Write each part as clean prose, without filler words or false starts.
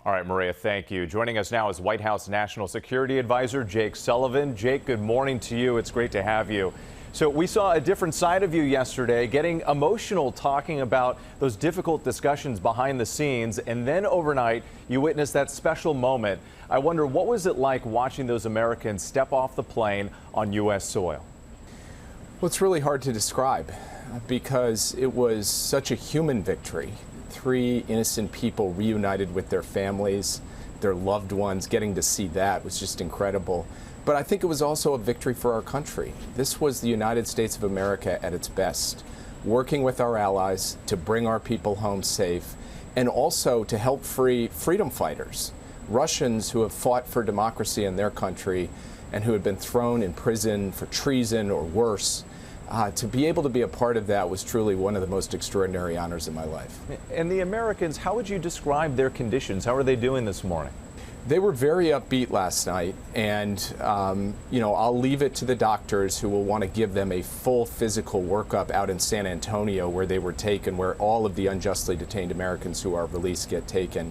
All right, Maria, thank you. Joining us now is White House National Security Advisor Jake Sullivan. Jake, good morning to you. It's great to have you. So we saw a different side of you yesterday, getting emotional talking about those difficult discussions behind the scenes. And then overnight, you witnessed that special moment. I wonder, what was it like watching those Americans step off the plane on U.S. soil? Well, it's really hard to describe because it was such a human victory. 3 innocent people reunited with their families, their loved ones. Getting to see that was just incredible. But I think it was also a victory for our country. This was the United States of America at its best, working with our allies to bring our people home safe and also to help free freedom fighters, Russians who have fought for democracy in their country and who had been thrown in prison for treason or worse. To be able to be a part of that was truly one of the most extraordinary honors in my life. And the Americans, how would you describe their conditions? How are they doing this morning? They were very upbeat last night, and I'll leave it to the doctors who will want to give them a full physical workup out in San Antonio where they were taken, where all of the unjustly detained Americans who are released get taken.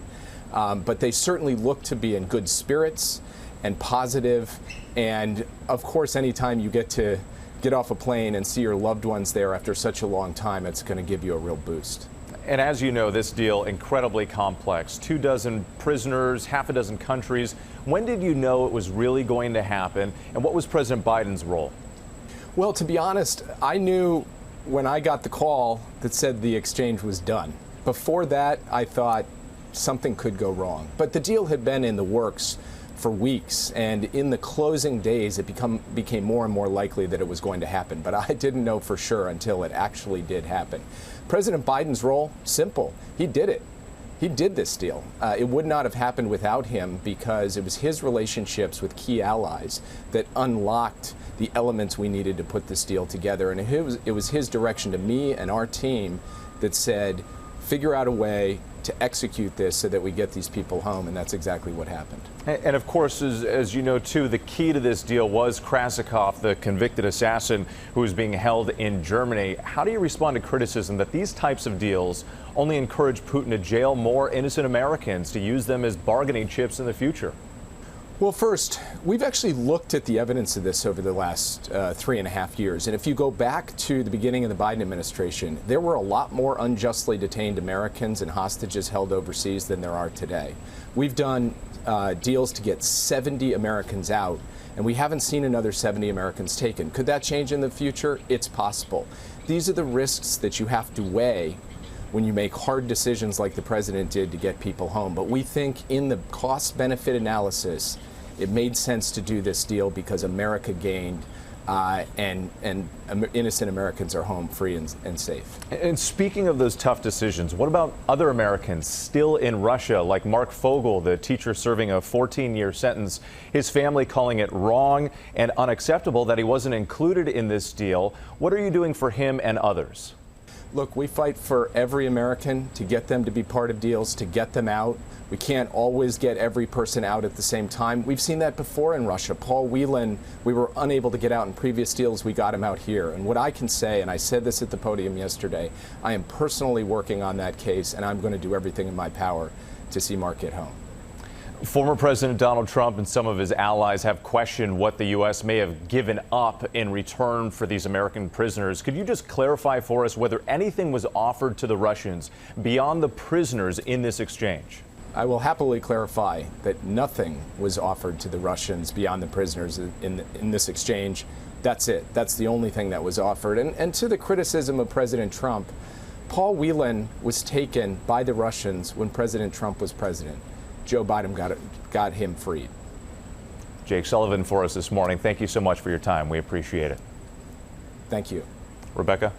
But they certainly look to be in good spirits and positive, and of course anytime you get off a plane and see your loved ones there after such a long time, it's going to give you a real boost. And as you know, this deal incredibly complex. 24 prisoners, half a dozen countries. When did you know it was really going to happen? And what was President Biden's role? Well, to be honest, I knew when I got the call that said the exchange was done. Before that, I thought something could go wrong. But the deal had been in the works for weeks, and in the closing days it became more and more likely that it was going to happen, but I didn't know for sure until it actually did happen. President Biden's role, simple. He did it. He did this deal. It would not have happened without him because it was his relationships with key allies that unlocked the elements we needed to put this deal together, and it was his direction to me and our team that said, figure out a way to execute this so that we get these people home, and that's exactly what happened. And of course, as you know too, the key to this deal was Krasikov, the convicted assassin who is being held in Germany. How do you respond to criticism that these types of deals only encourage Putin to jail more innocent Americans, to use them as bargaining chips in the future? Well, first, we've actually looked at the evidence of this over the last 3.5 years. And if you go back to the beginning of the Biden administration, there were a lot more unjustly detained Americans and hostages held overseas than there are today. We've done deals to get 70 Americans out, and we haven't seen another 70 Americans taken. Could that change in the future? It's possible. These are the risks that you have to weigh when you make hard decisions like the president did to get people home. But we think in the cost-benefit analysis, it made sense to do this deal because America gained and innocent Americans are home free and safe. And speaking of those tough decisions, what about other Americans still in Russia, like Mark Fogel, the teacher serving a 14-year sentence, his family calling it wrong and unacceptable that he wasn't included in this deal? What are you doing for him and others? Look, we fight for every American to get them to be part of deals, to get them out. We can't always get every person out at the same time. We've seen that before in Russia. Paul Whelan, we were unable to get out in previous deals. We got him out here. And what I can say, and I said this at the podium yesterday, I am personally working on that case, and I'm going to do everything in my power to see Mark get home. Former President Donald Trump and some of his allies have questioned what the U.S. may have given up in return for these American prisoners. Could you just clarify for us whether anything was offered to the Russians beyond the prisoners in this exchange? I will happily clarify that nothing was offered to the Russians beyond the prisoners in this exchange. That's it. That's the only thing that was offered. And to the criticism of President Trump, Paul Whelan was taken by the Russians when President Trump was president. Joe Biden got him freed. Jake Sullivan for us this morning. Thank you so much for your time. We appreciate it. Thank you. Rebecca?